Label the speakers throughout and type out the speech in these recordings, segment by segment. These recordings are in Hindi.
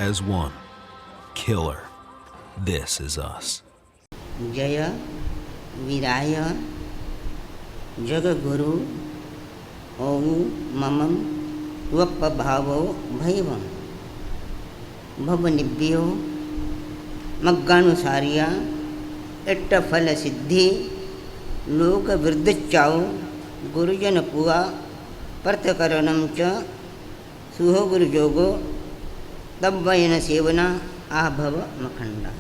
Speaker 1: as one. Killer. This is us.
Speaker 2: जय वीराय जगगुरु ओं ममं वपभावो भैवं भवनिभ्यो मग्गानुसार्या इट्टफल सिद्धि लोक वृद्धिच्चाओ गुरुजन पुआ प्रत्यकरणं च सुहो गुरुजोगो तब्वयन सेवना आभव मखंडा।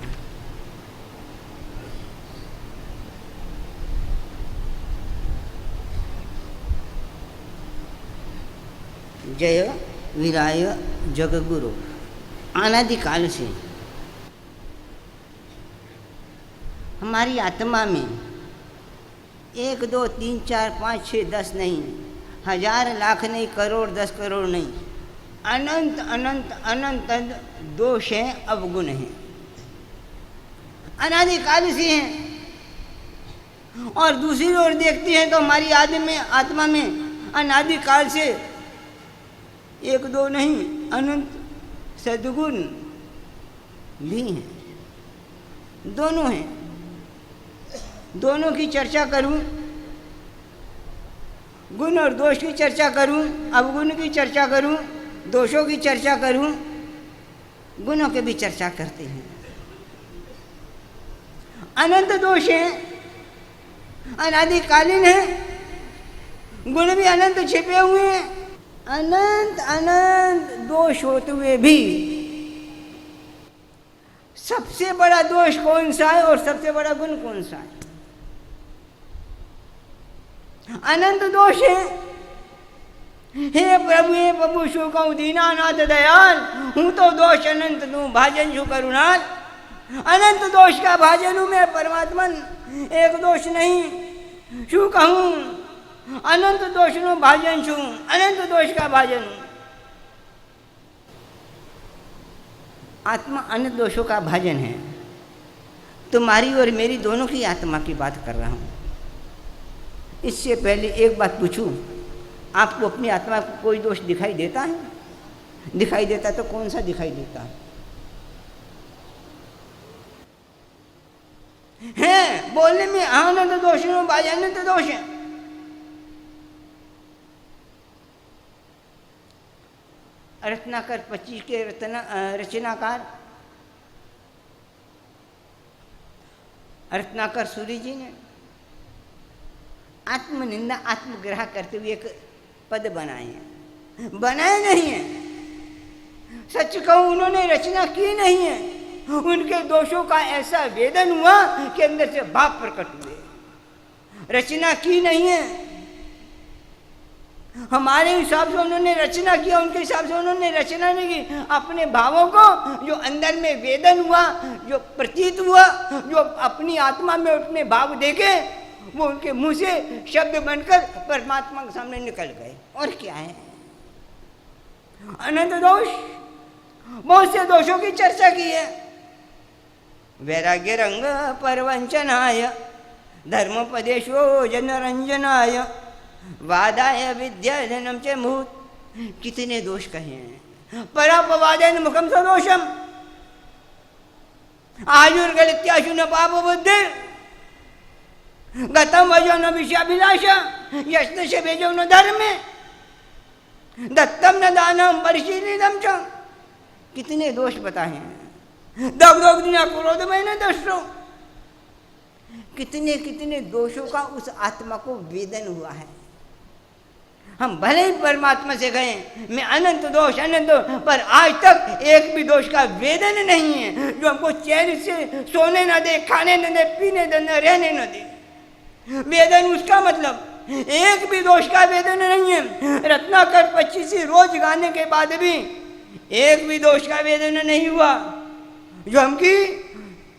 Speaker 2: जय वीराय जगगुरु। अनादिकाल से हमारी आत्मा में 1 2 3 4 5 6 10 नहीं, 1000 लाख नहीं, करोड़ 10 करोड़ नहीं, अनंत अनंत अनंत दोष हैं, अवगुण हैं, अनादिकाल से हैं। और दूसरी ओर देखते हैं तो हमारी आत्मा में अनादिकाल से 1 2 नहीं, अनंत सद्गुण भी हैं, दोनों हैं। दोनों की चर्चा करूं, गुण और दोष की चर्चा करूं, अवगुण की चर्चा करूं, दोषों की चर्चा करूं, गुणों की भी चर्चा करते हैं। अनंत दोष हैं, अनादिकालीन हैं, गुण भी अनंत छिपे हुए हैं। अनंत अनंत दोष होते हुए भी सबसे बड़ा दोष कौन सा है और सबसे बड़ा गुण कौन सा है? अनंत दोष है। हे प्रभु शु कहूँ दीनानाथ दयाल, हूँ तो दोष अनंत तू भाजन शु करुणाल। अनंत दोष का भाजन हूँ मैं परमात्मन, एक दोष नहीं। शु कहूँ अनंत दोष नु भाजन छू, अनंत दोष का भाजन हूँ। आत्मा अनंत दोषों का भाजन है। तुम्हारी और मेरी दोनों की आत्मा की बात कर रहा हूँ। इससे पहले एक बात पूछूं, आपको अपनी आत्मा को कोई दोष दिखाई देता है? दिखाई देता तो कौन सा दिखाई देता है? बोलने में अनंत दोष नु भाजन, अनंत दोष है। रत्नाकर 25 के रचनाकार रत्नाकर सूरी जी ने आत्मनिंदा आत्मग्रह करते हुए एक पद बनाए हैं। बनाए नहीं है, सच कहूं उन्होंने रचना की नहीं है। उनके दोषों का ऐसा वेदन हुआ कि अंदर से भाव प्रकट हुए। रचना की नहीं है। हमारे हिसाब से उन्होंने रचना किया, उनके हिसाब से उन्होंने रचना नहीं की। अपने भावों को जो अंदर में वेदन हुआ, जो प्रतीत हुआ, जो अपनी आत्मा में उतने भाव देखे, वो उनके मुंह से शब्द बनकर परमात्मा के सामने निकल गए। और क्या है? अनंत दोष। बहुत से दोषों की चर्चा की है। वैराग्य रंग परवंचनाय धर्मोपदेशो जनरंजनाय वादाय विद्या जनम च मुहूर्त। कितने दोष कहे हैं। परापवादन मुखम सदोषम आयुर्गलित्याशु न पाप बुद्धि गतम वजो न विषयाभिलाषा यश्न से भेजो न धर्म दत्तम न दानम परिशीलितम च। कितने दोष बताए हैं। दग्धोग्निना क्रोध में न दस्रो। कितने कितने दोषों का उस आत्मा को वेदन हुआ है। हम भले ही परमात्मा से गए, मैं अनंत दोष अनंत दोष, पर आज तक एक भी दोष का वेदन नहीं है जो हमको चैन से सोने न दे, खाने न दे, पीने न दे, रहने न दे। वेदन उसका मतलब एक भी दोष का वेदन नहीं है। रत्नाकर 25 रोज गाने के बाद भी एक भी दोष का वेदन नहीं हुआ।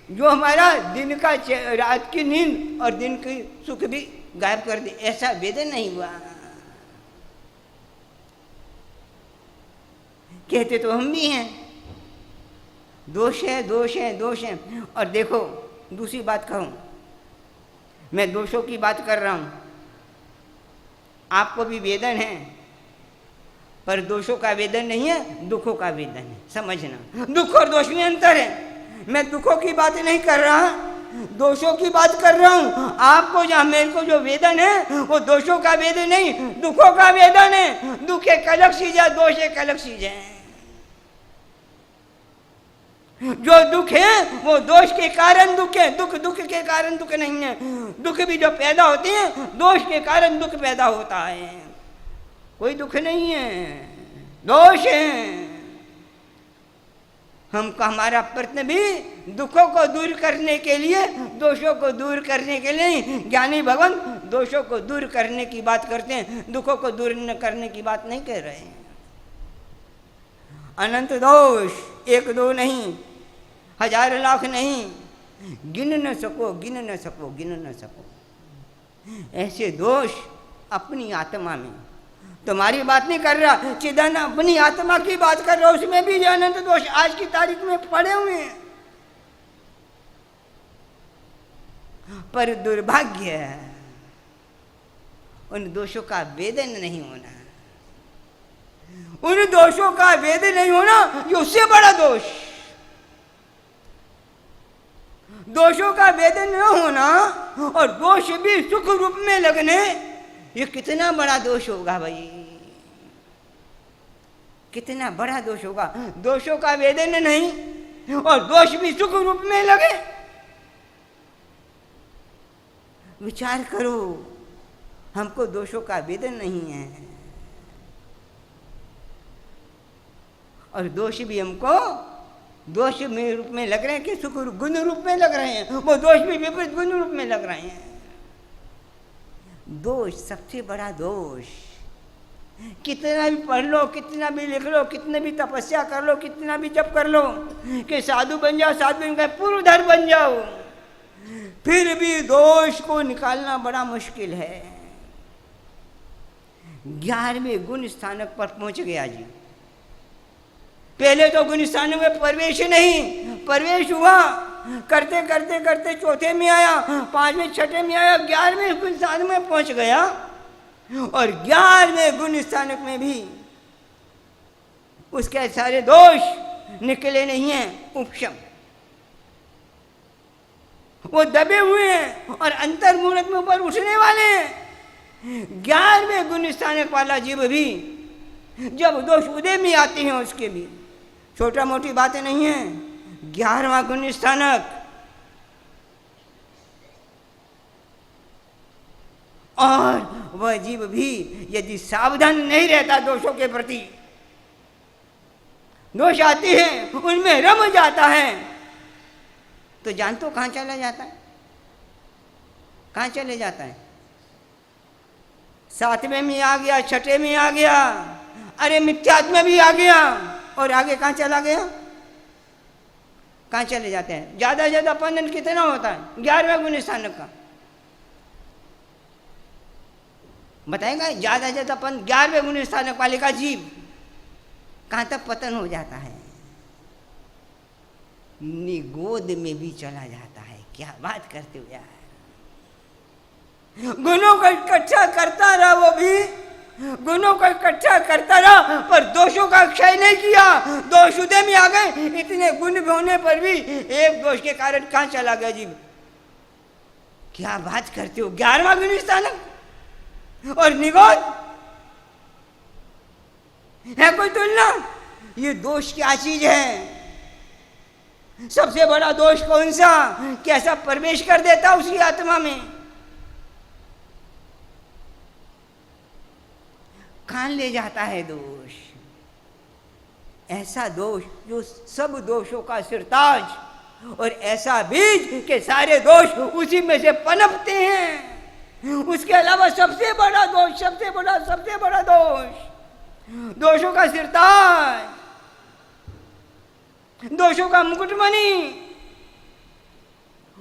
Speaker 2: जो हमारा दिन का रात की नींद और दिन की सुख भी गायब कर दे, ऐसा वेदन नहीं हुआ। कहते तो हम भी हैं, दोष है दोष है दोष है। और देखो दूसरी बात कहूँ, मैं दोषों की बात कर रहा हूँ, आपको भी वेदन है। पर दोषों का वेदन नहीं है, दुखों का वेदन है। समझना, दुख और दोष में अंतर है। मैं दुखों की बात नहीं कर रहा, दोषों की बात कर रहा हूं। आपको जहां मेरे को जो वेदन है वो दोषों का वेदन नहीं, दुखों का वेदन है। दुख एक अलग चीज है, दोष एक अलग चीज है। जो दुख है वो दोष के कारण दुख है, दुख दुख के कारण दुख नहीं है। दुख भी जो पैदा होते हैं दोष के कारण दुख पैदा होता है। कोई दुख नहीं है, दोष है। हमको हमारा प्रयत्न भी दुखों को दूर करने के लिए, दोषों को दूर करने के लिए। ज्ञानी भगवान दोषों को दूर करने की बात करते हैं, दुखों को दूर न करने की बात नहीं कर रहे हैं। अनंत दोष, एक दो नहीं, हजार लाख नहीं, गिन न सको, गिन न सको, गिन न सको। ऐसे दोष अपनी आत्मा में, तुम्हारी बात नहीं कर रहा, चिदानंद अपनी आत्मा की बात कर रहा, उसमें भी अनंत दोष आज की तारीख में पड़े हुए हैं। पर दुर्भाग्य है उन दोषों का वेदन नहीं होना। उन दोषों का वेदन नहीं होना ये उससे बड़ा दोष। दोषों का वेदन न होना और दोष भी सुख रूप में लगने, ये कितना बड़ा दोष होगा भाई, कितना बड़ा दोष होगा। दोषों का वेदन नहीं और दोष भी सुख रूप में लगे। विचार करो, हमको दोषों का वेदन नहीं है और दोष भी हमको दोष में रूप में लग रहे हैं कि सुख गुण रूप में लग रहे हैं। वो दोष भी विपरीत गुण रूप में लग रहे हैं। दोष सबसे बड़ा दोष। कितना भी पढ़ लो, कितना भी लिख लो, कितने भी तपस्या कर लो, कितना भी जप कर लो कि साधु बन जाओ, साधु बन गए पूर्वधर बन जाओ, फिर भी दोष को निकालना बड़ा मुश्किल है। 11वें गुण स्थानक पर पहुंच गया जी। पहले तो गुण स्थानक में प्रवेश नहीं, प्रवेश हुआ करते करते करते चौथे में आया, 5वें छठे में आया, 11वें गुण स्थानक में पहुंच गया और 11वें गुण स्थानक में भी उसके सारे दोष निकले नहीं हैं, उपशम वो दबे हुए हैं और अंतर्मूलक में ऊपर उठने वाले हैं। 11वें गुण स्थानक वाला जीव भी जब दोष उदय में आते हैं, उसके भी छोटा मोटी बातें नहीं है। 11वां गुण स्थानक और वह जीव भी यदि सावधान नहीं रहता दोषों के प्रति, दोष आते हैं उनमें रम जाता है, तो जानते हो कहां चला जाता है? कहां चले जाता है? 7वें में आ गया, 6ठे में आ गया, अरे मिथ्यात्व में भी आ गया और आगे कहां चला गया? कहां चले जाते हैं? ज्यादा ज्यादा पंदन कितना होता है 11वें गुण स्थानक का? बताएगा ज्यादा ज्यादा 11वें गुण स्थानक वाले का जीव कहां तक पतन हो जाता है? निगोद में भी चला जाता है। क्या बात करते हो यार। गुणों का इकट्ठा करता रहा, वो भी गुणों का इकट्ठा करता रहा पर दोषों का क्षय नहीं किया। दोष उदय में आ गए, इतने गुण होने पर भी एक दोष के कारण कहां चला गया जीव? क्या बात करते हो। 11वां गुण स्थानक और निगोद है कोई तुलना? ये दोष क्या चीज है? सबसे बड़ा दोष कौन सा? कैसा प्रवेश कर देता उसकी आत्मा में, कहां ले जाता है दोष? ऐसा दोष जो सब दोषों का सिरताज और ऐसा बीज के सारे दोष उसी में से पनपते हैं। उसके अलावा सबसे बड़ा दोष, सबसे बड़ा दोष, दोषों का सिरताज, दोषों का मुकुटमणि,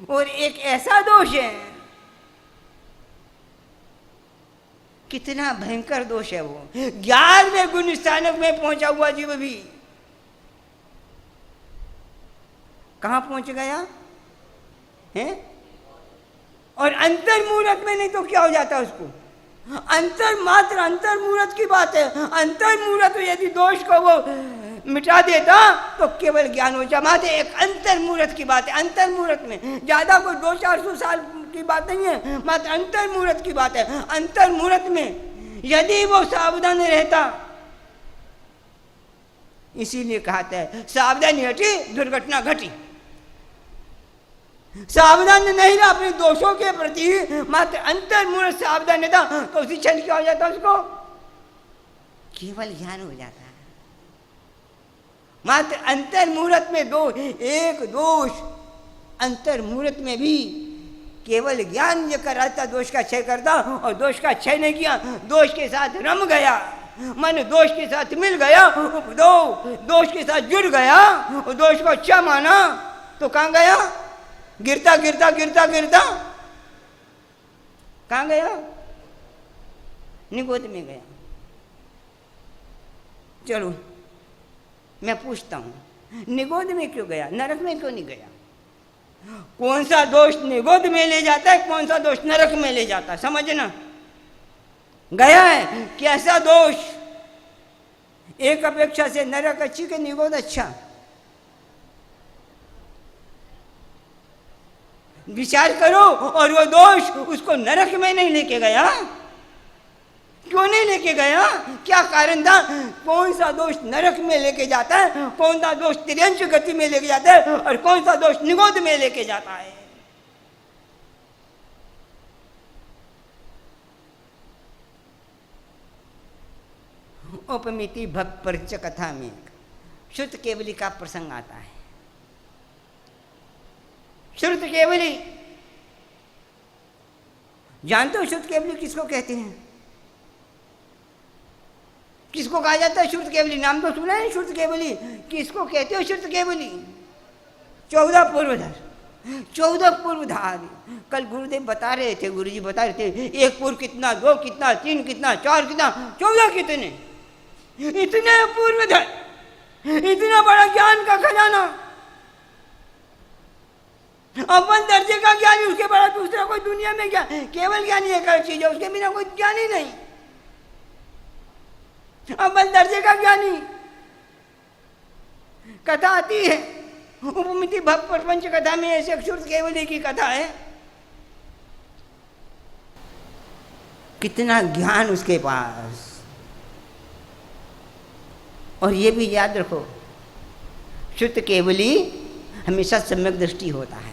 Speaker 2: और एक ऐसा दोष है, कितना भयंकर दोष है वो। 11वें गुण स्थानक में पहुंचा हुआ जीव भी कहां पहुंच गया है? और अंतर्मूलक में नहीं तो क्या हो जाता उसको? अंतर मात्र अंतर मूर्त की बात है। अंतर मूर्त यदि दोष को वो मिटा देता तो केवल ज्ञान हो जाता। एक अंतर मूर्त की बात है। अंतर मूर्त में ज्यादा कोई 200-400 साल की बात नहीं है, मात्र अंतर मूर्त की बात है। अंतर मूर्त में यदि वो सावधान रहता, इसीलिए कहते हैं सावधानी हटी दुर्घटना घटी। सावधान नहीं रहा अपने दोषों के प्रति, मात्र अंतर मूर्त सावधान था तो उसी क्षण क्या हो जाता, उसको केवल ज्ञान हो जाता है। मात्र अंतर मूर्त में दो एक दोष, अंतर मूर्त में भी केवल ज्ञान ये कराता, दोष का क्षय करता, और दोष का क्षय नहीं किया, दोष के साथ रम गया, मन दोष के साथ मिल गया, दोष के साथ जुड़ गया, और दोष को अच्छा माना तो कहाँ गया, गिरता गिरता गिरता गिरता कहाँ गया, निगोद में गया। चलो मैं पूछता हूं, निगोद में क्यों गया, नरक में क्यों नहीं गया? कौन सा दोष निगोद में ले जाता है, कौन सा दोष नरक में ले जाता है, समझना। गया है कैसा दोष, एक अपेक्षा से नरक अच्छी के निगोद अच्छा? विचार करो। और वो दोष उसको नरक में नहीं लेके गया, क्यों नहीं लेके गया, क्या कारण था? कौन सा दोष नरक में लेके जाता है, कौन सा दोष तिर्यंश गति में लेके जाता है, और कौन सा दोष निगोद में लेके जाता है? उपमिति भक्त परिचय कथा में श्रुत केवली का प्रसंग आता है। श्रुत केवली जानते हो, श्रुत केवली किसको कहते हैं, किसको कहा जाता है श्रुत केवली? नाम तो सुना है श्रुत केवली, किसको कहते हो श्रुत केवली? 14 पूर्वधर, 14 पूर्वधार। कल गुरुदेव बता रहे थे, गुरुजी बता रहे थे, 1 पूर्व कितना, 2 कितना, 3 कितना, 4 कितना, 14 कितने, इतने पूर्वधर, इतना बड़ा ज्ञान का खजाना। अपन दर्जे का ज्ञानी, उसके बड़ा दूसरा कोई दुनिया में क्या, केवल ज्ञानी एक चीज है, उसके बिना कोई ज्ञान ही नहीं। अपन दर्जे का ज्ञानी। कथा आती है उपमिति भक्त प्रपंच कथा में, ऐसे श्रुत केवली की कथा है। कितना ज्ञान उसके पास। और ये भी याद रखो, श्रुत केवली हमेशा सम्यक दृष्टि होता है।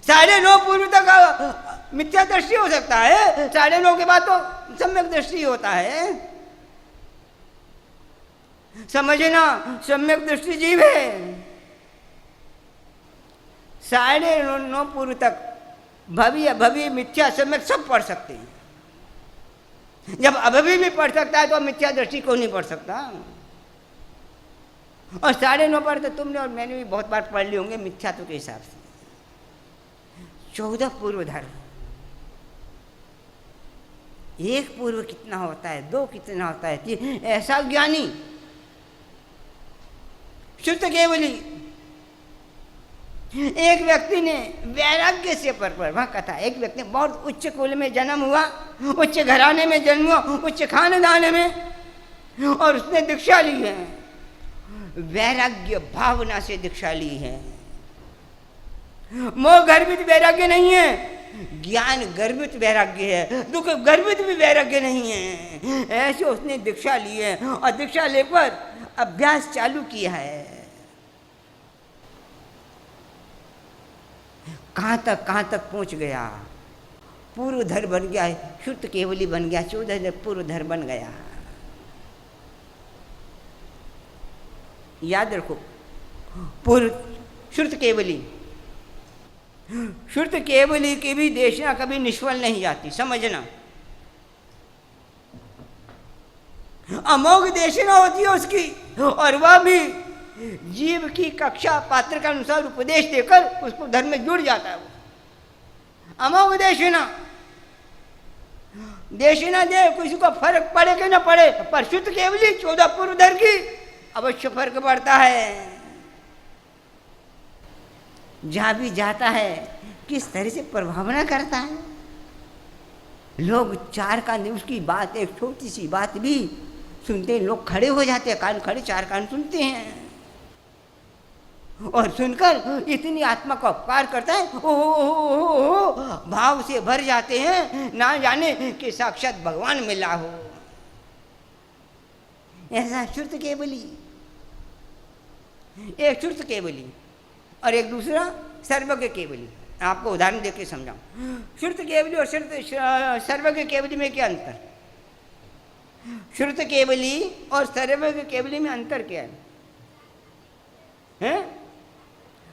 Speaker 2: 9.5 पूर्व तक मिथ्या दृष्टि हो सकता है, 9.5 के बाद तो सम्यक दृष्टि होता है। समझना, सम्यक दृष्टि जीव है। 9.5 पूर्व तक भवि अभवि मिथ्या सम्यक सब पढ़ सकते हैं। जब अभवि भी पढ़ सकता है तो मिथ्या दृष्टि को नहीं पढ़ सकता। और 9.5 पर तो तुमने और मैंने भी बहुत बार पढ़ लिए होंगे मिथ्यात्व के हिसाब से। 14 पूर्वधर, 1 पूर्व कितना होता है, 2 कितना होता है, 3, ऐसा ज्ञानी शुद्ध केवली। एक व्यक्ति ने वैराग्य से पर वह कथा, एक व्यक्ति बहुत उच्च कुल में जन्म हुआ, उच्च घराने में जन्म हुआ, उच्च खानदान में, और उसने दीक्षा ली है, वैराग्य भावना से दीक्षा ली है। मोह गर्भित वैराग्य नहीं है, ज्ञान गर्भित वैराग्य है, दुख गर्भित भी वैराग्य नहीं है। ऐसे उसने दीक्षा ली है, और दीक्षा लेकर अभ्यास चालू किया है। कहाँ तक पहुंच गया, पूर्वधर बन गया, शुद्ध केवली बन गया, 14 पूर्वधर बन गया। याद रखो, पूर्व श्रुत केवली, श्रुत केवली की भी देशना कभी निष्फल नहीं जाती, समझना। अमोघ देशना होती है उसकी, और वह भी जीव की कक्षा पात्र के अनुसार उपदेश देकर उसको धर्म में जुड़ जाता है। वो अमोघ देशना, देशना दे, किसी को फर्क पड़े कि न पड़े, पर शुद्ध केवली 14 पूर्वधर की अवश्य फर्क पड़ता है। जहाँ भी जाता है किस तरह से प्रभावना करता है। लोग चार कान, उसकी बात, एक छोटी सी बात भी सुनते हैं लोग खड़े हो जाते हैं, कान खड़े, चार कान सुनते हैं, और सुनकर इतनी आत्मा का उपकार करता है, ओ भाव से भर जाते हैं, ना जाने कि साक्षात भगवान मिला हो। ऐसा श्रुत केवली, एक श्रुत केवली और एक दूसरा सर्वज्ञ केवली। आपको उदाहरण देके समझाऊं। श्रुत केवली और सर्वज्ञ केवली में क्या अंतर? श्रुत केवली और सर्वज्ञ केवली में अंतर क्या है?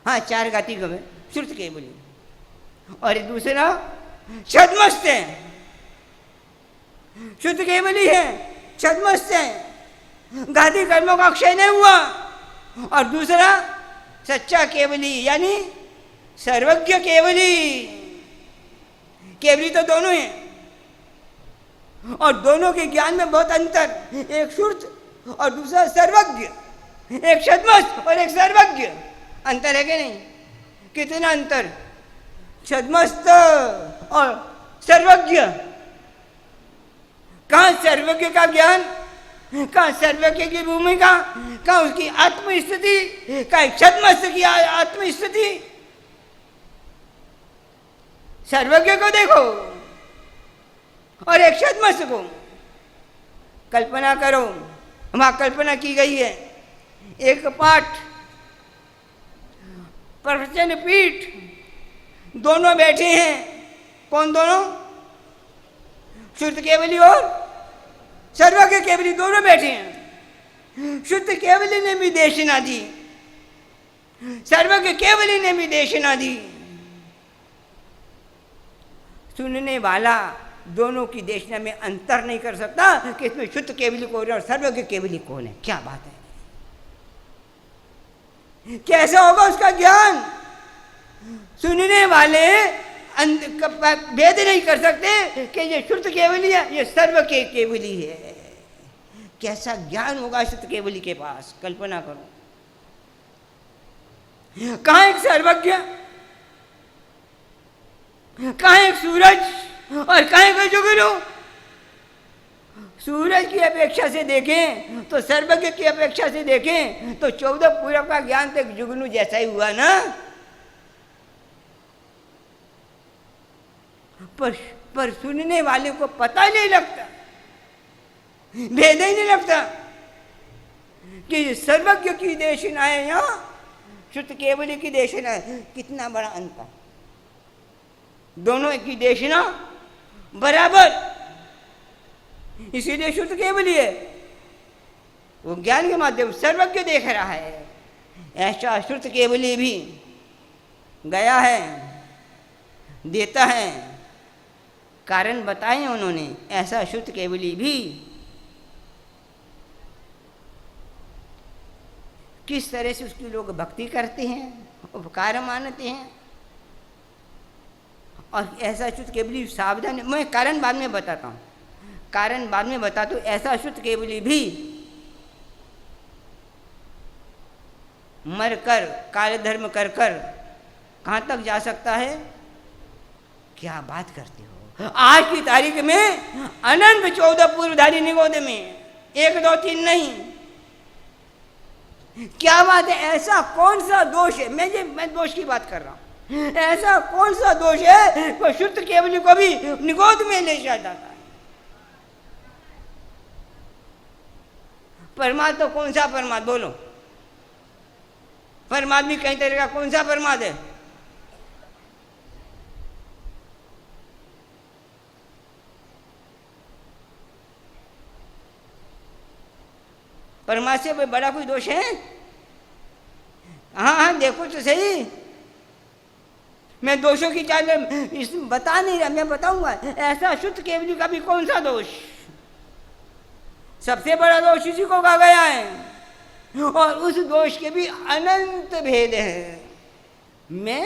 Speaker 2: हाँ, चार गाती को श्रुत केवली, और एक दूसरा छद्मस्त है। श्रुत केवली है, छद्मस्त है, गादी कर्मों का अक्षय नहीं हुआ, और दूसरा सच्चा केवली यानी सर्वज्ञ केवली। केवली तो दोनों हैं, और दोनों के ज्ञान में बहुत अंतर, एक श्रुत और दूसरा सर्वज्ञ, एक छद्मस्त और एक सर्वज्ञ। अंतर है कि नहीं? कितना अंतर? छद्मस्त और सर्वज्ञ। कहाँ सर्वज्ञ का ज्ञान, कहाँ सर्वज्ञ की भूमिका, कहाँ उसकी आत्मस्थिति, कहाँ छद्मस्त की आत्मस्थिति। सर्वज्ञ को देखो और एक छद्मस्त को। कल्पना करो, वहां कल्पना की गई है, एक पाठ, प्रवचन पीठ, दोनों बैठे हैं। कौन दोनों? शुद्ध केवली और सर्वज्ञ केवली दोनों बैठे हैं। शुद्ध केवली ने भी देशना दी, सर्वज्ञ केवली ने भी देशना दी। सुनने वाला दोनों की देशना में अंतर नहीं कर सकता कि इसमें शुद्ध केवली कौन है और सर्वज्ञ केवली कौन है। क्या बात है! कैसा होगा उसका ज्ञान? सुनने वाले भेद नहीं कर सकते कि ये शुद्ध केवली है, ये सर्व के केवली है। कैसा ज्ञान होगा शुद्ध केवली के पास, कल्पना करो। कहाँ एक सर्वज्ञ, कहाँ एक सूरज और कहाँ एक जुगनू। सूरज की अपेक्षा से देखें तो सर्वज्ञ की अपेक्षा से देखें तो 14 पूरब का ज्ञान तो एक जुगनू जैसा ही हुआ ना। पर सुनने वाले को पता नहीं लगता, भेद ही नहीं लगता कि सर्वज्ञ की देशना है या शुद्ध केवली की देशना है। कितना बड़ा अंतर! दोनों की देशना बराबर, इसीलिए शुद्ध केवली है, वो ज्ञान के माध्यम सर्वज्ञ देख रहा है। ऐसा शुद्ध केवली भी गया है, देता है, कारण बताए उन्होंने। ऐसा शुद्ध केवली भी किस तरह से उसकी लोग भक्ति करते हैं, उपकार मानते हैं। और ऐसा शुद्ध केवली सावधान, मैं कारण बाद में बताता हूँ, कारण बाद में बता तो ऐसा शुद्ध केवली भी मर कर काल धर्म कर कर कहाँ तक जा सकता है। क्या बात करते हो! आज की तारीख में अनंत 14 पूर्वधारी निगोद में 1 2 3 नहीं। क्या बात है! ऐसा कौन सा दोष है? मैं दोष की बात कर रहा हूं। ऐसा कौन सा दोष है वो शुद्ध केवली को भी निगोद में ले जाता है। परमात्मा तो कौन सा परमात्मा? बोलो, परमात्मा भी कई तरह का, कौन सा परमात्मा है? परमात्मा से बड़ा कोई दोष है? हाँ हाँ, देखो तो सही। मैं दोषों की चाल बता नहीं रहा, मैं बताऊंगा। ऐसा शुद्ध केवली का भी कौन सा दोष? सबसे बड़ा दोष इसी को कहा गया है, और उस दोष के भी अनंत भेद हैं। मैं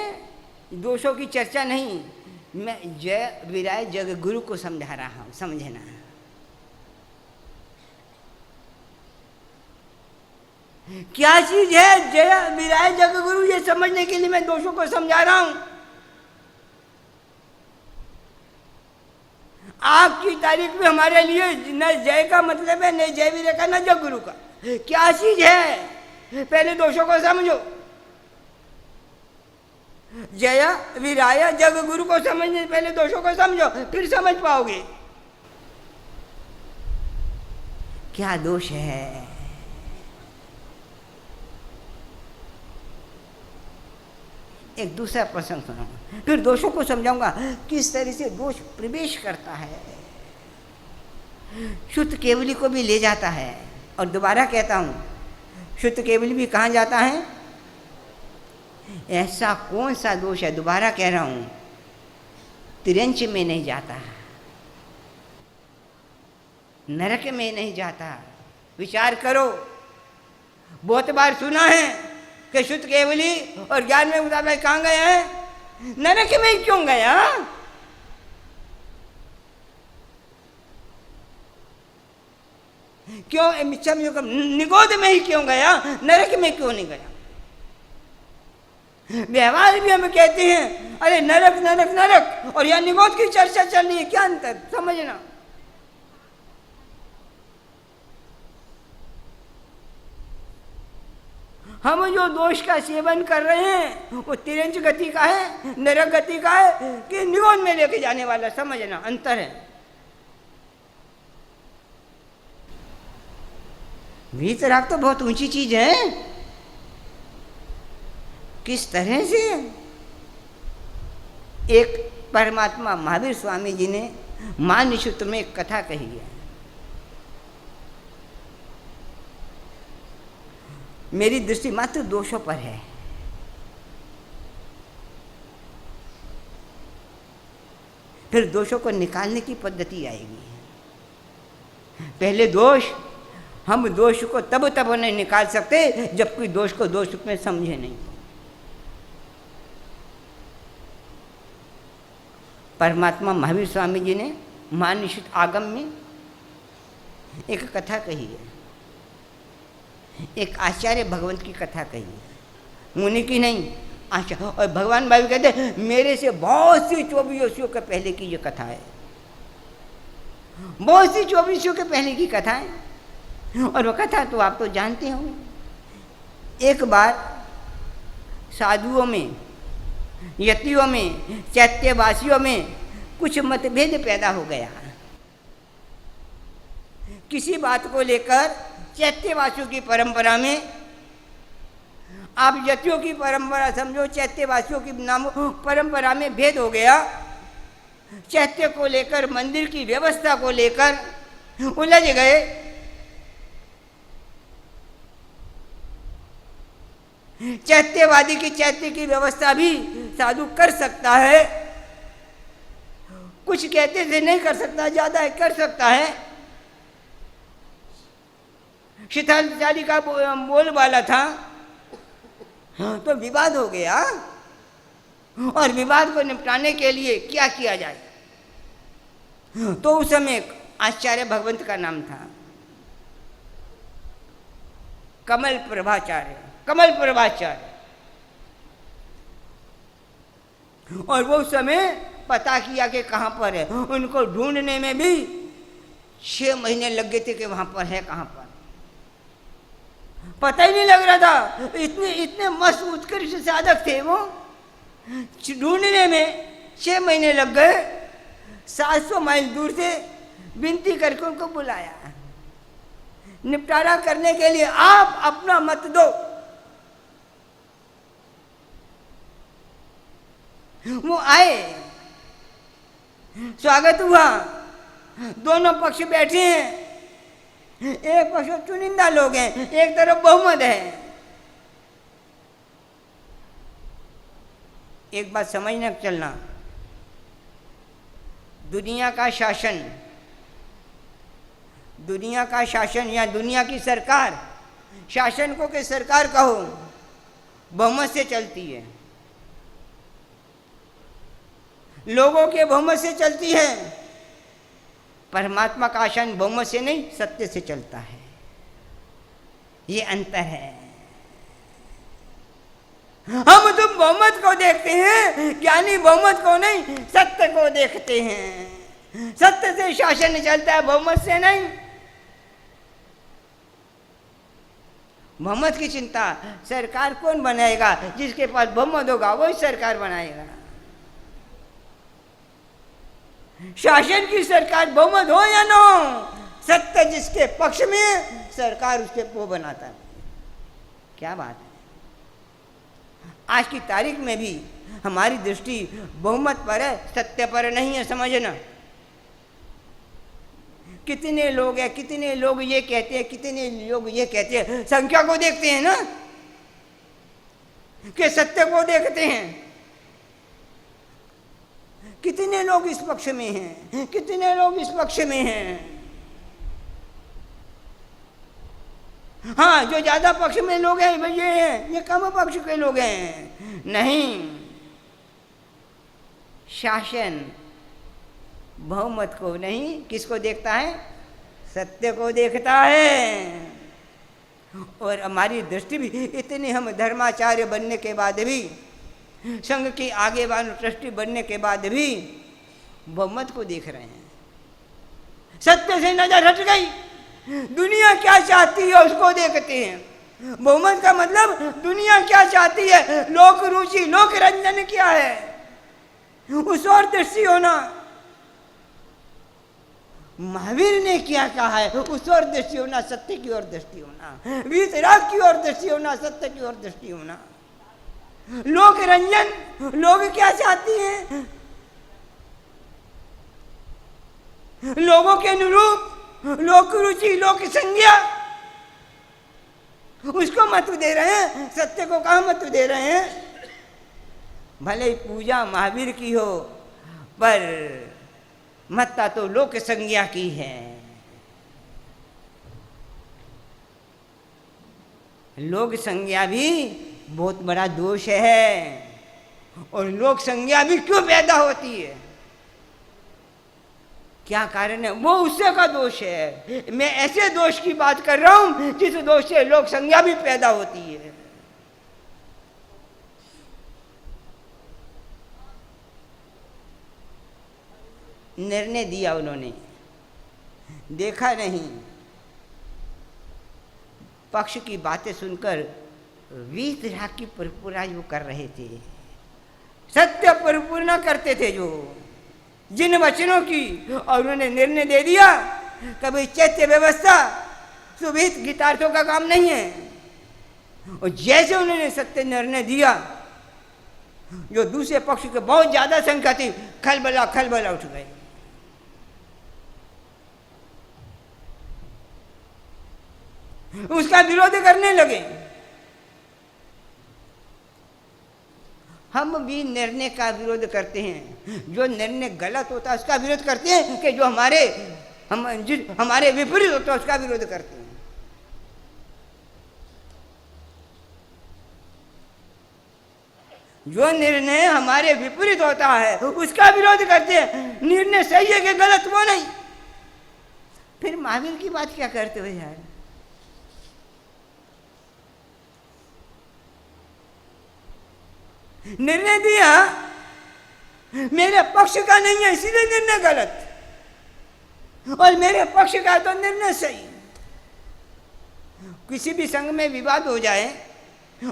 Speaker 2: दोषों की चर्चा नहीं, मैं जय विराय जग गुरु को समझा रहा हूं, समझना। क्या चीज है जय विराय जग गुरु, ये समझने के लिए मैं दोषों को समझा रहा हूं। आज की तारीख में हमारे लिए न जय का मतलब है, न जय वीर का, न जग गुरु का। क्या चीज है? पहले दोषों को समझो। जय वीराय जग गुरु को समझने पहले दोषों को समझो, फिर समझ पाओगे क्या दोष है। एक दूसरा प्रसंग सुनाऊंगा, फिर दोषों को समझाऊंगा किस तरह से दोष प्रवेश करता है, शुद्ध केवली को भी ले जाता है। और दोबारा कहता हूं, शुद्ध केवली भी कहाँ जाता है? ऐसा कौन सा दोष है, दोबारा कह रहा हूं, तिरंच में नहीं जाता, नरक में नहीं जाता। विचार करो, बहुत बार सुना है कि शुद्ध केवली और ज्ञान में मुताबिक कहाँ गया है? नरक में क्यों गया? क्यों निगोद में ही क्यों गया? नरक में क्यों नहीं गया? व्यवहार भी हम कहते हैं अरे नरक नरक नरक, और यहां निगोद की चर्चा चल रही है, क्या अंतर समझना। हम जो दोष का सेवन कर रहे हैं वो तिरंज गति का है, नरक गति का है कि निगोद में लेके जाने वाला, समझना अंतर है। वीतराग तो बहुत ऊंची चीज है। किस तरह से? एक परमात्मा महावीर स्वामी जी ने मानसूत्र में एक कथा कही है, मेरी दृष्टि मात्र दोषों पर है। फिर दोषों को निकालने की पद्धति आएगी। पहले दोष, हम दोष को तब नहीं निकाल सकते जब कोई दोष को दोष में समझे नहीं। परमात्मा महावीर स्वामी जी ने मानसूत्र आगम में एक कथा कही है, एक आचार्य भगवंत की कथा कही है, मुनि की नहीं, आचार्य। और भगवान भाई कहते हैं मेरे से बहुत सी 2400 के पहले की ये कथा है, बहुत सी 2400 के पहले की कथा है। और वो कथा तो आप तो जानते हो। एक बार साधुओं में, यतियों में, चैत्यवासियों में कुछ मतभेद पैदा हो गया। किसी बात को लेकर चैत्यवासियों की परंपरा में, आप यतियों की परंपरा समझो, चैत्यवासियों की नाम परंपरा में भेद हो गया। चैत्य को लेकर, मंदिर की व्यवस्था को लेकर उलझ गए। चैत्यवादी की चैत्य की व्यवस्था भी साधु कर सकता है, कुछ कहते थे नहीं कर सकता, ज्यादा है कर सकता है। शीतलाचार्य का बोल वाला था, तो विवाद हो गया। और विवाद को निपटाने के लिए क्या किया जाए? तो उस समय आचार्य भगवंत का नाम था कमल प्रभाचार्य, कमल प्रभाचार्य। और वो उस समय पता किया कि कहाँ पर है। उनको ढूंढने में भी 6 महीने लग गए थे कि वहां पर है कहाँ पर, पता ही नहीं लग रहा था। इतने इतने मस्त उत्कृष्ट साधक थे वो, ढूंढने में 6 महीने लग गए। 700 माइल दूर से विनती करके उनको बुलाया, निपटारा करने के लिए आप अपना मत दो। वो आए, स्वागत हुआ, दोनों पक्ष बैठे हैं। एक पक्ष चुनिंदा लोग हैं, एक तरफ बहुमत है। एक बात समझना चलना, दुनिया का शासन, दुनिया का शासन या दुनिया की सरकार, शासन को कि सरकार कहो, बहुमत से चलती है, लोगों के बहुमत से चलती है। परमात्मा का शासन बहुमत से नहीं, सत्य से चलता है। ये अंतर है। हम तो बहुमत को देखते हैं, ज्ञानी बहुमत को नहीं, सत्य को देखते हैं। सत्य से शासन चलता है, बहुमत से नहीं। बहुमत की चिंता, सरकार कौन बनाएगा? जिसके पास बहुमत होगा वही सरकार बनाएगा। शासन की सरकार बहुमत हो या ना हो, सत्य जिसके पक्ष में है सरकार उसके वो बनाता है। क्या बात है। आज की तारीख में भी हमारी दृष्टि बहुमत पर है, सत्य पर नहीं है, समझना। कितने लोग हैं, कितने लोग ये कहते हैं, कितने लोग ये कहते हैं, संख्या को देखते हैं ना कि सत्य को देखते हैं। कितने लोग इस पक्ष में हैं, कितने लोग इस पक्ष में हैं। हाँ, जो ज्यादा पक्ष में लोग हैं भाई ये हैं, ये कम पक्ष के लोग हैं। नहीं, शासन बहुमत को नहीं, किसको देखता है? सत्य को देखता है। और हमारी दृष्टि भी इतनी, हम धर्माचार्य बनने के बाद भी, संघ की आगेवान ट्रस्टी बनने के बाद भी बहुमत को देख रहे हैं। सत्य से नजर हट गई, दुनिया क्या चाहती है उसको देखते हैं। बहुमत का मतलब दुनिया क्या चाहती है, लोक रुचि, लोक रंजन क्या है, उस और दृष्टि होना। महावीर ने क्या कहा है, उस और दृष्टि होना, सत्य की ओर दृष्टि होना, वीतराग की ओर दृष्टि होना, सत्य की ओर दृष्टि होना। लोक रंजन, लोग क्या चाहती हैं, लोगों के अनुरूप लोक रुचि, लोक संज्ञा, उसको महत्व दे रहे हैं, सत्य को कहाँ महत्व दे रहे हैं। भले ही पूजा महावीर की हो, पर महत्ता तो लोक संज्ञा की है। लोक संज्ञा भी बहुत बड़ा दोष है। और लोक संज्ञा भी क्यों पैदा होती है, क्या कारण है? वो उससे का दोष है। मैं ऐसे दोष की बात कर रहा हूं जिस दोष से लोक संज्ञा भी पैदा होती है। निर्णय दिया उन्होंने, देखा नहीं, पक्ष की बातें सुनकर वीतराग की परिपूर्णा जो कर रहे थे, सत्य परिपूर्णा करते थे जो जिन वचनों की, और उन्होंने निर्णय दे दिया कभी चैत्य व्यवस्था सुविहित गीतार्थों का काम नहीं है। और जैसे उन्होंने सत्य निर्णय दिया, जो दूसरे पक्ष के बहुत ज्यादा संख्या थी, खलबला खलबला उठ गए। उसका विरोध करने लगे। हम भी निर्णय का विरोध करते हैं, जो निर्णय गलत होता है उसका विरोध करते हैं, कि जो हमारे विपरीत होता है उसका विरोध करते हैं। जो निर्णय हमारे विपरीत होता है उसका विरोध करते हैं। निर्णय सही है कि गलत वो नहीं। फिर महावीर की बात क्या करते हो यार? निर्णय दिया मेरे पक्ष का नहीं है इसलिए निर्णय गलत, और मेरे पक्ष का तो निर्णय सही। किसी भी संघ में विवाद हो जाए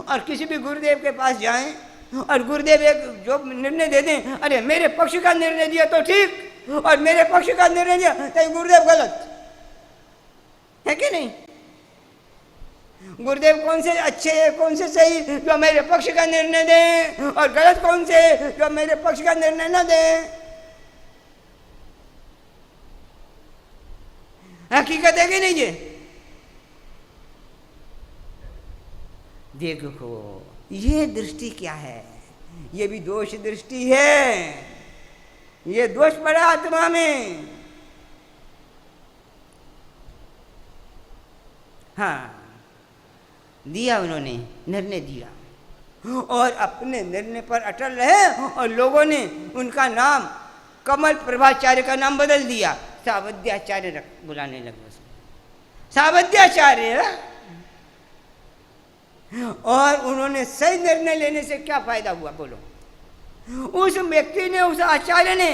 Speaker 2: और किसी भी गुरुदेव के पास जाएं और गुरुदेव एक जो निर्णय दे दें, अरे मेरे पक्ष का निर्णय दिया तो ठीक और मेरे पक्ष का निर्णय दिया तो गुरुदेव गलत है कि नहीं? गुरुदेव कौन से अच्छे है, कौन से सही, जो मेरे पक्ष का निर्णय दें, और गलत कौन से जो मेरे पक्ष का निर्णय न दें? हकीकत है कि नहीं? ये देखो, ये दृष्टि क्या है? ये भी दोष दृष्टि है। ये दोष पड़ा आत्मा में। हाँ, दिया उन्होंने, निर्णय दिया और अपने निर्णय पर अटल रहे, और लोगों ने उनका नाम कमल प्रभाचार्य का नाम बदल दिया, सावध्याचार्य बुलाने लगे उसको, सावध्याचार्य। और उन्होंने सही निर्णय लेने से क्या फायदा हुआ बोलो? उस व्यक्ति ने, उस आचार्य ने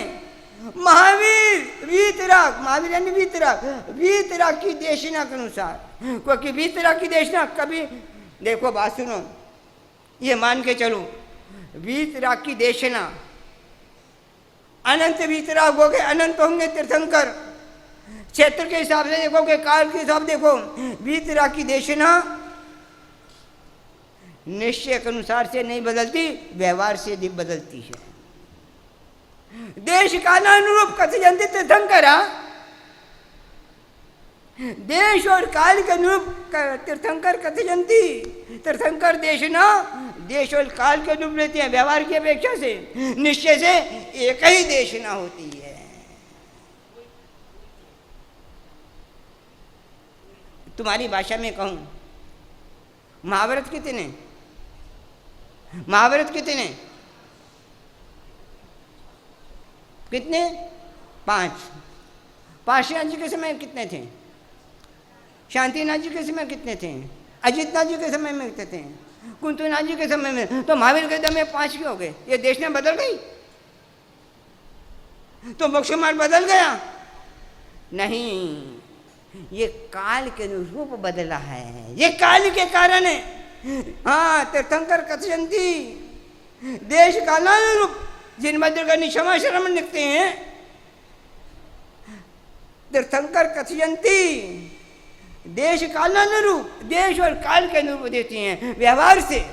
Speaker 2: महावीर वीतराग, महावीर यानी वीतराग, वीतराग की देशना के अनुसार, क्योंकि वीतराग की देशना कभी, देखो बात सुनो, ये मान के चलो वीतराग की देशना, अनंत वीतराग हो गए, अनंत होंगे तीर्थंकर, क्षेत्र के हिसाब से देखोगे, काल के हिसाब देखो, वीतराग की देशना निश्चय के अनुसार से नहीं बदलती, व्यवहार से बदलती है। देश कालानुरूप कथयन्ति तीर्थंकरा, देश और काल के अनुरूप तीर्थंकर कथयन्ति, तीर्थंकर देशना देश और काल के अनुरूप रहती है, व्यवहार की अपेक्षा से, निश्चय से एक ही देशना होती है। तुम्हारी भाषा में कहूं, महाभारत कितने, महाभारत कितने, कितने, 5। पार्श्वनाथ जी के समय कितने थे, शांतिनाथ जी के समय कितने थे, अजितनाथ जी के समय में कितने थे, कुंतुनाथ जी के समय में, तो महावीर के दम में 5 क्यों हो गए? ये देश ने बदल गई तो मोक्ष मार्ग बदल गया? नहीं, ये काल के अनुरूप बदला है, ये काल के कारण है। हाँ, तीर्थंकर कथयन्ति, देश कालानुरूप, जिन मंदिर का निशमा श्रमण लिखते हैं, तीर्थंकर कथयन्ति, देश कालानुरूप, देश और काल के अनुरूप देती हैं, व्यवहार से,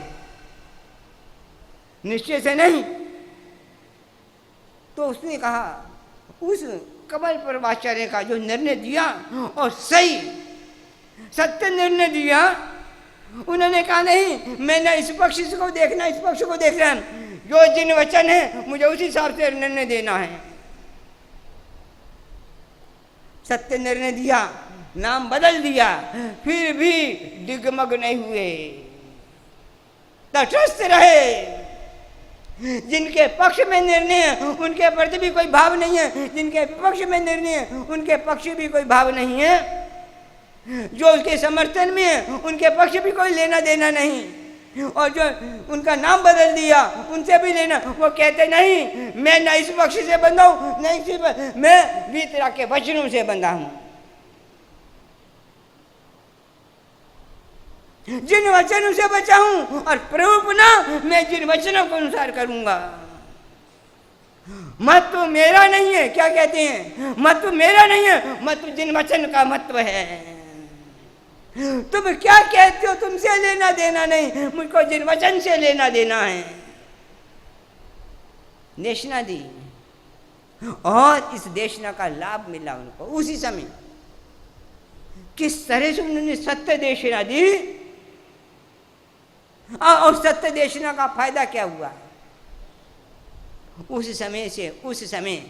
Speaker 2: निश्चय से नहीं। तो उसने कहा, उस कमल परमाचार्य का जो निर्णय दिया और सही सत्य निर्णय दिया, उन्होंने कहा नहीं, मैं न इस पक्ष को देखना, इस पक्ष को देखना, जो जिन वचन है मुझे उसी हिसाब से निर्णय देना है। सत्य निर्णय दिया, नाम बदल दिया, फिर भी दिग्मग नहीं हुए, तटस्थ रहे। जिनके पक्ष में निर्णय है उनके प्रति भी कोई भाव नहीं है, जिनके विपक्ष में निर्णय है उनके पक्ष भी कोई भाव नहीं है, जो उसके समर्थन में है उनके पक्ष भी कोई लेना देना नहीं, और जो उनका नाम बदल दिया उनसे भी लेना, वो कहते नहीं मैं न इस पक्ष से बंधा हूँ न इसी पर, मैं वीतराग के वचनों से बंधा हूँ। जिन वचनों से बचा हूं और प्रभु ना, मैं जिन वचनों के अनुसार करूंगा। महत्व मेरा नहीं है, क्या कहते हैं, महत्व मेरा नहीं है, महत्व जिन वचन का महत्व है। तुम क्या कहते हो, तुमसे लेना देना नहीं, मुझको जिन वचन से लेना देना है। देशना दी और इस देशना का लाभ मिला उनको उसी समय। किस तरह से उन्होंने सत्य देशना दी और सत्य देशना का फायदा क्या हुआ? उस समय से उस समय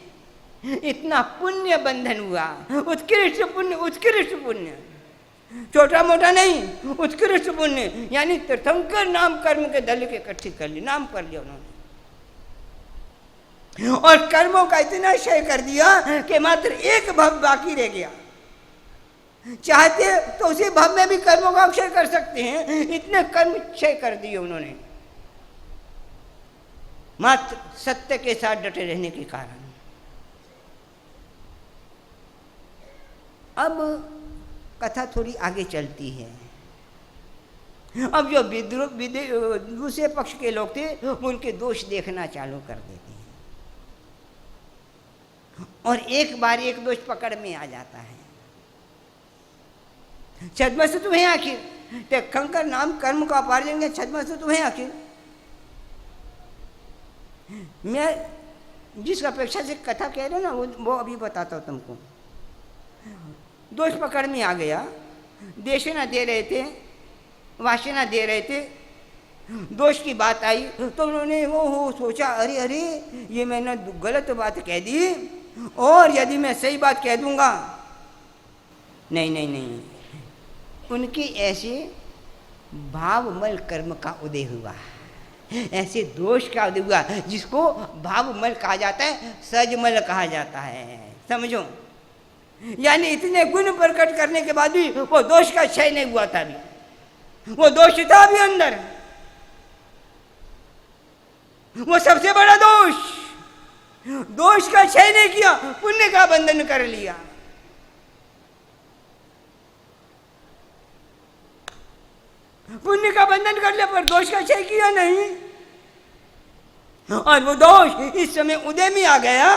Speaker 2: इतना पुण्य बंधन हुआ, उत्कृष्ट पुण्य, उत्कृष्ट पुण्य, छोटा मोटा नहीं, उत्कृष्ट पुण्य, यानी तीर्थंकर नाम कर्म के दल के इकट्ठी कर ली, नाम कर लिया उन्होंने, और कर्मों का इतना क्षय कर दिया कि मात्र एक भव बाकी रह गया। चाहते तो उसी भव में भी कर्मों का क्षय कर सकते हैं, इतने कर्म क्षय कर दिए उन्होंने, मात्र सत्य के साथ डटे रहने के कारण। अब कथा थोड़ी आगे चलती है। अब जो दूसरे पक्ष के लोग थे वो उनके दोष देखना चालू कर देते हैं, और एक बार एक दोष पकड़ में आ जाता है। छद्मस्तु तुम्हें आखिर, तीर्थंकर नाम कर्म का उपार्जन के छद्मस्तु तुम्हें आखिर। मैं जिस अपेक्षा से कथा कह रहे ना वो अभी बताता हूँ तुमको। दोष पकड़ में आ गया, देशना दे रहे थे, वासना दे रहे थे, दोष की बात आई तो उन्होंने वो सोचा, अरे अरे ये मैंने गलत बात कह दी, और यदि मैं सही बात कह दूंगा, नहीं नहीं नहीं, उनकी ऐसे भावमल कर्म का उदय हुआ, ऐसे दोष का उदय हुआ जिसको भावमल कहा जाता है, सजमल कहा जाता है, समझो। यानी इतने गुण प्रकट करने के बाद भी वो दोष का क्षय नहीं हुआ था, भी वो दोष था भी अंदर, वो सबसे बड़ा दोष दोष का क्षय नहीं किया, पुण्य का बंधन कर लिया। पुण्य का बंधन कर लिया पर दोष का क्षय किया नहीं। और वो दोष इस समय उदय में आ गया,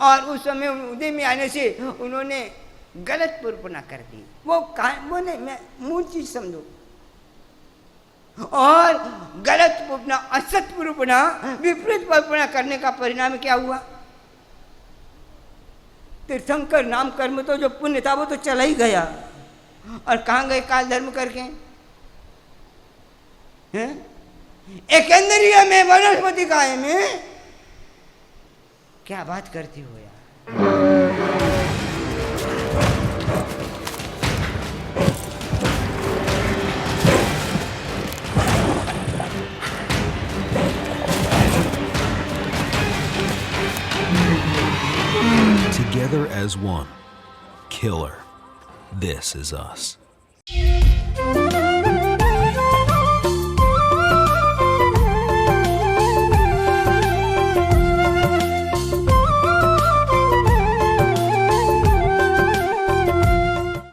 Speaker 2: और उस समय उदय में आने से उन्होंने गलत कल्पना कर दी। वो नहीं, मैं मूल चीज समझो। और गलत कल्पना, असत कल्पना, विपरीत कल्पना करने का परिणाम क्या हुआ? तीर्थंकर नाम कर्म तो जो पुण्य था वो तो चला ही गया। और कहाँ गए काल धर्म करके? हैं? एकेंद्रिय में, वनस्पति काय में। क्या बात करती हो यार।
Speaker 1: Together as one. Killer. This is us.